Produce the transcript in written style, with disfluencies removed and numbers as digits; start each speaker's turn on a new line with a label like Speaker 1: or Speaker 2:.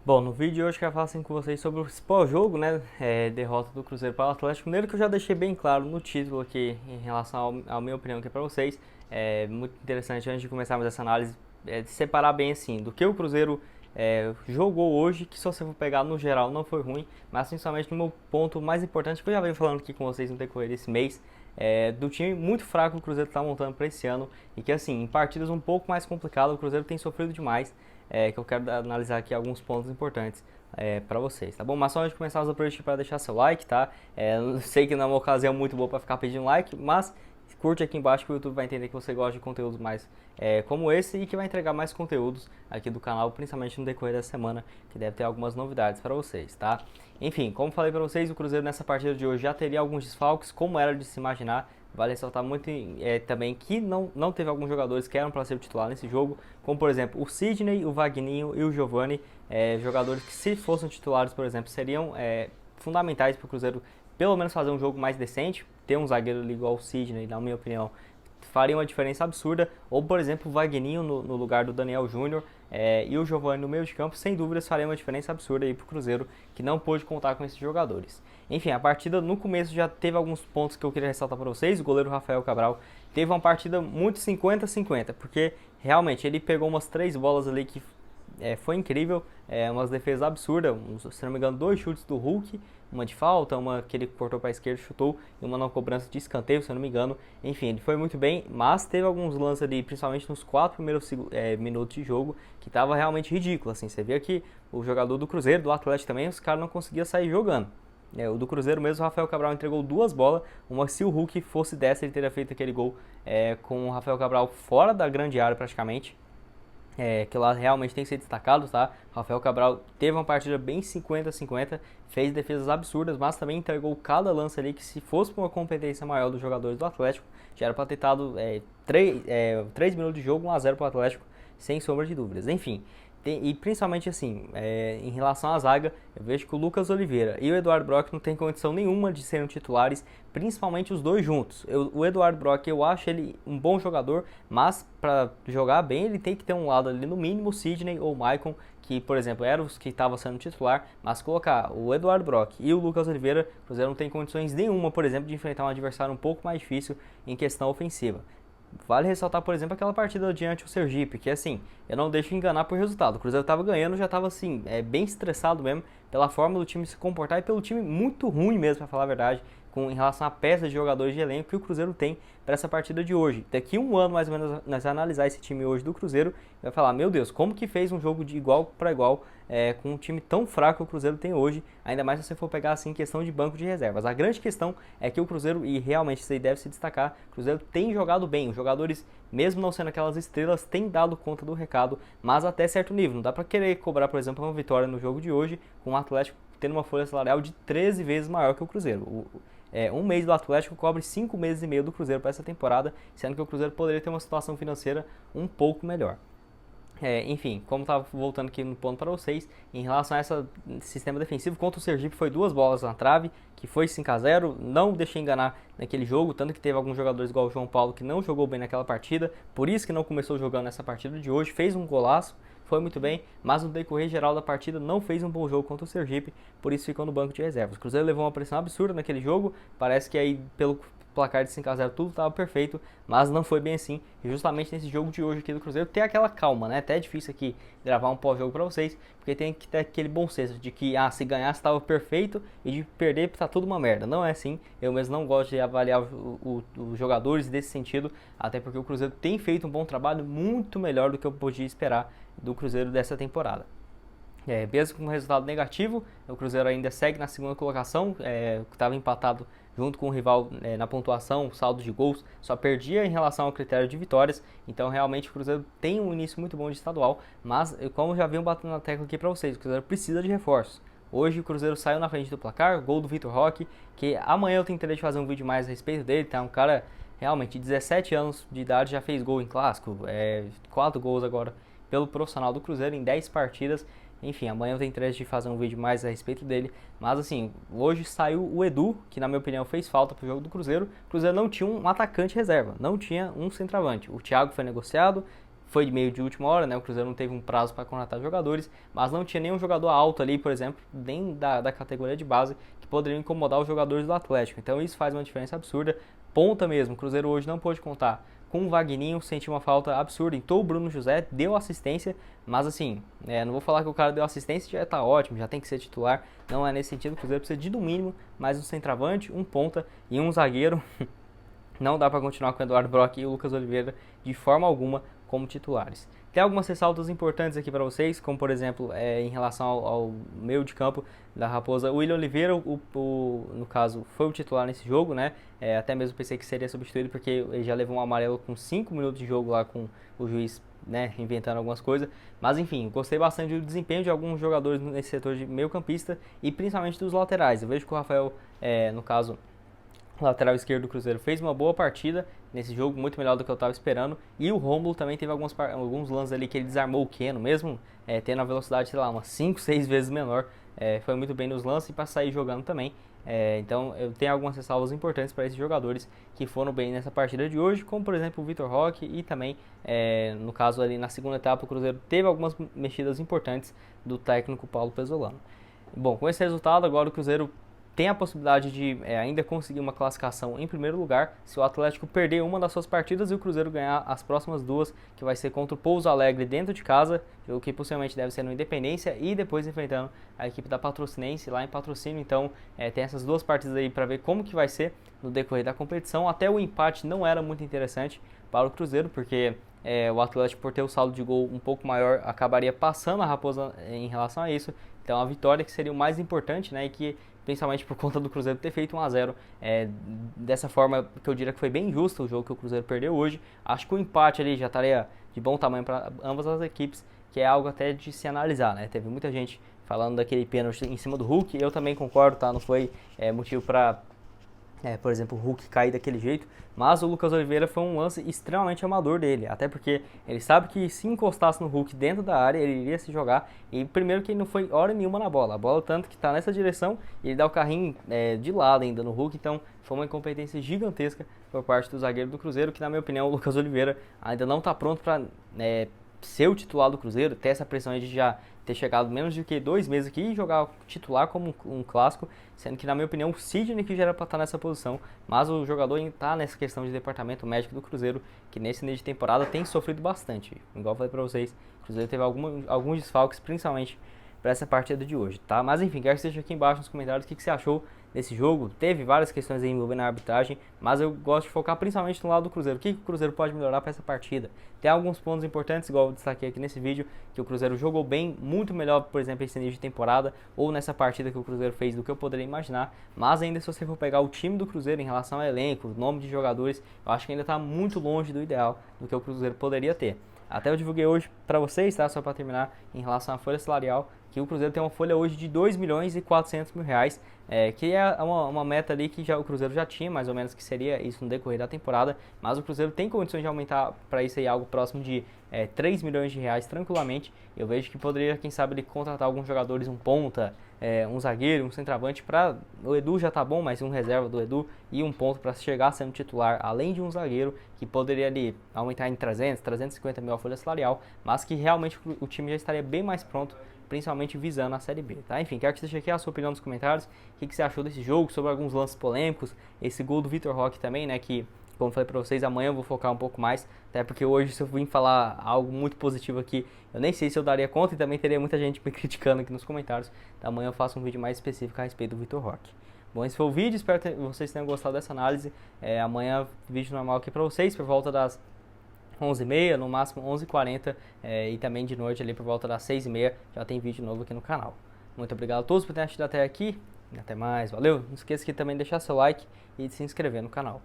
Speaker 1: Bom, no vídeo de hoje eu quero falar assim com vocês sobre o pós-jogo, né, derrota do Cruzeiro para o Atlético Mineiro, que eu já deixei bem claro no título aqui em relação à minha opinião aqui para vocês. É muito interessante, antes de começarmos essa análise, de separar bem assim, do que o Cruzeiro jogou hoje, que se você for pegar no geral não foi ruim, mas principalmente no meu ponto mais importante, que eu já venho falando aqui com vocês no decorrer desse mês, do time muito fraco que o Cruzeiro está montando para esse ano, e que assim, em partidas um pouco mais complicadas, o Cruzeiro tem sofrido demais, que eu quero analisar aqui alguns pontos importantes para vocês, tá bom? Mas só antes de começar, os aproveite para deixar seu like, tá? Eu sei que não é uma ocasião muito boa para ficar pedindo like, mas curte aqui embaixo que o YouTube vai entender que você gosta de conteúdos mais como esse e que vai entregar mais conteúdos aqui do canal, principalmente no decorrer dessa semana, que deve ter algumas novidades para vocês, tá? Enfim, como falei para vocês, o Cruzeiro nessa partida de hoje já teria alguns desfalques, como era de se imaginar. Vale ressaltar muito também que não teve alguns jogadores que eram para ser titular nesse jogo, como por exemplo o Sidney, o Vagninho e o Giovani, jogadores que se fossem titulares, por exemplo, seriam fundamentais para o Cruzeiro pelo menos fazer um jogo mais decente. Ter um zagueiro ali igual o Sidney, na minha opinião, faria uma diferença absurda. Ou, por exemplo, o Vagninho no lugar do Daniel Júnior e o Giovani no meio de campo, sem dúvidas faria uma diferença absurda aí pro Cruzeiro, que não pôde contar com esses jogadores. Enfim, a partida no começo já teve alguns pontos que eu queria ressaltar para vocês. O goleiro Rafael Cabral teve uma partida muito 50-50, porque realmente ele pegou umas 3 bolas ali que foi incrível, umas defesas absurdas, se não me engano, 2 chutes do Hulk, uma de falta, uma que ele cortou para a esquerda, chutou, e uma na cobrança de escanteio, se eu não me engano. Enfim, ele foi muito bem, mas teve alguns lances ali, principalmente nos 4 primeiros minutos de jogo, que estava realmente ridículo, assim. Você via que o jogador do Cruzeiro, do Atlético também, os caras não conseguiam sair jogando. O do Cruzeiro mesmo, o Rafael Cabral entregou 2 bolas, uma se o Hulk fosse dessa, ele teria feito aquele gol com o Rafael Cabral fora da grande área praticamente. Que lá realmente tem que ser destacado, tá? Rafael Cabral teve uma partida bem 50-50, fez defesas absurdas, mas também entregou cada lance ali que, se fosse por uma competência maior dos jogadores do Atlético, já era para ter dado 3 minutos de jogo, 1-0 para o Atlético, sem sombra de dúvidas. Enfim, e principalmente assim, em relação à zaga, eu vejo que o Lucas Oliveira e o Eduardo Brock não tem condição nenhuma de serem titulares, principalmente os dois juntos. O Eduardo Brock, eu acho ele um bom jogador, mas para jogar bem ele tem que ter um lado ali, no mínimo o Sidney ou o Maicon, que por exemplo eram os que estavam sendo titular, mas colocar o Eduardo Brock e o Lucas Oliveira, o Cruzeiro não tem condições nenhuma, por exemplo, de enfrentar um adversário um pouco mais difícil em questão ofensiva. Vale ressaltar, por exemplo, aquela partida diante do Sergipe, que assim, eu não deixo enganar por resultado. O Cruzeiro estava ganhando, já estava assim, bem estressado mesmo, pela forma do time se comportar e pelo time muito ruim mesmo, para falar a verdade, em relação à peça de jogadores de elenco que o Cruzeiro tem para essa partida de hoje. Daqui um ano, mais ou menos, nós vamos analisar esse time hoje do Cruzeiro e vai falar, meu Deus, como que fez um jogo de igual para igual com um time tão fraco que o Cruzeiro tem hoje, ainda mais se você for pegar assim questão de banco de reservas. A grande questão é que o Cruzeiro, e realmente isso aí deve se destacar, o Cruzeiro tem jogado bem, os jogadores, mesmo não sendo aquelas estrelas, têm dado conta do recado, mas até certo nível. Não dá para querer cobrar, por exemplo, uma vitória no jogo de hoje com o Atlético tendo uma folha salarial de 13 vezes maior que o Cruzeiro. Um mês do Atlético cobre 5 meses e meio do Cruzeiro para essa temporada, sendo que o Cruzeiro poderia ter uma situação financeira um pouco melhor. Enfim, como estava voltando aqui no ponto para vocês, em relação a esse sistema defensivo, contra o Sergipe foi 2 bolas na trave, que foi 5-0, não deixei enganar naquele jogo, tanto que teve alguns jogadores igual o João Paulo que não jogou bem naquela partida, por isso que não começou jogando nessa partida de hoje, fez um golaço, foi muito bem, mas no decorrer geral da partida não fez um bom jogo contra o Sergipe, por isso ficou no banco de reservas. O Cruzeiro levou uma pressão absurda naquele jogo, parece que aí pelo placar de 5-0 tudo estava perfeito, mas não foi bem assim, e justamente nesse jogo de hoje aqui do Cruzeiro ter aquela calma, né? Até é difícil aqui gravar um pós-jogo para vocês, porque tem que ter aquele bom senso de que se ganhar estava perfeito e de perder está tudo uma merda. Não é assim, eu mesmo não gosto de avaliar os jogadores desse sentido, até porque o Cruzeiro tem feito um bom trabalho, muito melhor do que eu podia esperar do Cruzeiro dessa temporada. Mesmo com um resultado negativo, o Cruzeiro ainda segue na segunda colocação, que estava empatado junto com o rival na pontuação, saldo de gols, só perdia em relação ao critério de vitórias, então realmente o Cruzeiro tem um início muito bom de estadual, mas como já venho batendo na tecla aqui para vocês, o Cruzeiro precisa de reforços. Hoje o Cruzeiro saiu na frente do placar, gol do Vitor Roque, que amanhã eu tenho interesse de fazer um vídeo mais a respeito dele, tá? Um cara realmente de 17 anos de idade, já fez gol em clássico, 4 gols agora pelo profissional do Cruzeiro em 10 partidas. Enfim, amanhã eu tenho interesse de fazer um vídeo mais a respeito dele. Mas assim, hoje saiu o Edu, que na minha opinião fez falta pro jogo do Cruzeiro. O Cruzeiro não tinha um atacante reserva, não tinha um centroavante. O Thiago foi negociado, foi meio de última hora, né? O Cruzeiro não teve um prazo para contratar jogadores, mas não tinha nenhum jogador alto ali, por exemplo, nem da categoria de base, que poderiam incomodar os jogadores do Atlético. Então isso faz uma diferença absurda. Ponta mesmo, o Cruzeiro hoje não pôde contar com o Vagninho, sentiu uma falta absurda, entrou o Bruno José, deu assistência, mas assim, não vou falar que o cara deu assistência já tá ótimo, já tem que ser titular, não é nesse sentido. O Cruzeiro precisa de no mínimo mais um centroavante, um ponta e um zagueiro. Não dá para continuar com o Eduardo Brock e o Lucas Oliveira de forma alguma como titulares. Tem algumas ressaltas importantes aqui para vocês, como por exemplo, em relação ao meio de campo da Raposa, o William Oliveira, no caso, foi o titular nesse jogo, né? Até mesmo pensei que seria substituído porque ele já levou um amarelo com 5 minutos de jogo lá com o juiz, né, inventando algumas coisas. Mas enfim, gostei bastante do desempenho de alguns jogadores nesse setor de meio campista e principalmente dos laterais. Eu vejo que o Rafael, no caso, o lateral esquerdo do Cruzeiro, fez uma boa partida nesse jogo, muito melhor do que eu estava esperando. E o Rômulo também teve alguns lances ali que ele desarmou o Keno, mesmo tendo a velocidade, sei lá, umas 5, 6 vezes menor. Foi muito bem nos lances e para sair jogando também. Então eu tenho algumas ressalvas importantes para esses jogadores que foram bem nessa partida de hoje, como por exemplo o Vitor Roque e também, no caso ali na segunda etapa, o Cruzeiro teve algumas mexidas importantes do técnico Paulo Pezzolano. Bom, com esse resultado agora o Cruzeiro tem a possibilidade de ainda conseguir uma classificação em primeiro lugar se o Atlético perder uma das suas partidas e o Cruzeiro ganhar as próximas duas, que vai ser contra o Pouso Alegre dentro de casa, jogo que possivelmente deve ser no Independência, e depois enfrentando a equipe da Patrocinense lá em Patrocínio. Então tem essas duas partidas aí para ver como que vai ser no decorrer da competição. Até o empate não era muito interessante para o Cruzeiro, porque o Atlético, por ter o saldo de gol um pouco maior, acabaria passando a Raposa em relação a isso. Então a vitória que seria o mais importante, né, e que principalmente por conta do Cruzeiro ter feito 1-0, dessa forma que eu diria que foi bem justo o jogo que o Cruzeiro perdeu hoje. Acho que o empate ali já estaria de bom tamanho para ambas as equipes, que é algo até de se analisar, né? Teve muita gente falando daquele pênalti em cima do Hulk, eu também concordo, tá? Não foi motivo para, por exemplo, o Hulk cair daquele jeito, mas o Lucas Oliveira foi um lance extremamente amador dele, até porque ele sabe que se encostasse no Hulk dentro da área, ele iria se jogar, e primeiro que ele não foi hora nenhuma na bola, a bola tanto que está nessa direção, e ele dá o carrinho de lado ainda no Hulk, então foi uma incompetência gigantesca por parte do zagueiro do Cruzeiro, que na minha opinião o Lucas Oliveira ainda não está pronto para ser o titular do Cruzeiro, ter essa pressão de já ter chegado menos do que 2 meses aqui e jogar titular como um clássico, sendo que na minha opinião o Sidney que já era para estar nessa posição, mas o jogador está nessa questão de departamento médico do Cruzeiro, que nesse início de temporada tem sofrido bastante. Igual eu falei para vocês, o Cruzeiro teve alguns desfalques, principalmente para essa partida de hoje, tá? Mas enfim, quero que você deixe aqui embaixo nos comentários o que você achou desse jogo. Teve várias questões aí envolvendo a arbitragem, mas eu gosto de focar principalmente no lado do Cruzeiro. O que o Cruzeiro pode melhorar para essa partida? Tem alguns pontos importantes, igual eu destaquei aqui nesse vídeo, que o Cruzeiro jogou bem, muito melhor, por exemplo, esse início de temporada, ou nessa partida que o Cruzeiro fez do que eu poderia imaginar, mas ainda se você for pegar o time do Cruzeiro em relação ao elenco, o nome de jogadores, eu acho que ainda está muito longe do ideal do que o Cruzeiro poderia ter. Até eu divulguei hoje para vocês, tá? Só para terminar, em relação à folha salarial, que o Cruzeiro tem uma folha hoje de R$2.400.000, que é uma meta ali que já, o Cruzeiro já tinha, mais ou menos, que seria isso no decorrer da temporada, mas o Cruzeiro tem condições de aumentar para isso aí algo próximo de R$3 milhões tranquilamente. Eu vejo que poderia, quem sabe, ele contratar alguns jogadores, um ponta, um zagueiro, um centroavante, para o Edu já tá bom, mas um reserva do Edu e um ponto para chegar sendo titular, além de um zagueiro que poderia ali aumentar em 350 mil a folha salarial, mas que realmente o time já estaria bem mais pronto, principalmente visando a Série B, tá? Enfim, quero que você deixe aqui a sua opinião nos comentários, o que você achou desse jogo, sobre alguns lances polêmicos, esse gol do Vitor Roque também, né, que, como eu falei pra vocês, amanhã eu vou focar um pouco mais, até porque hoje, se eu vim falar algo muito positivo aqui, eu nem sei se eu daria conta e também teria muita gente me criticando aqui nos comentários, então amanhã eu faço um vídeo mais específico a respeito do Vitor Roque. Bom, esse foi o vídeo, espero que vocês tenham gostado dessa análise, amanhã vídeo normal aqui pra vocês, por volta das 11h30, no máximo 11h40, e também de noite ali por volta das 6h30 já tem vídeo novo aqui no canal. Muito obrigado a todos por terem assistido até aqui, e até mais, valeu! Não esqueça de também deixar seu like e de se inscrever no canal.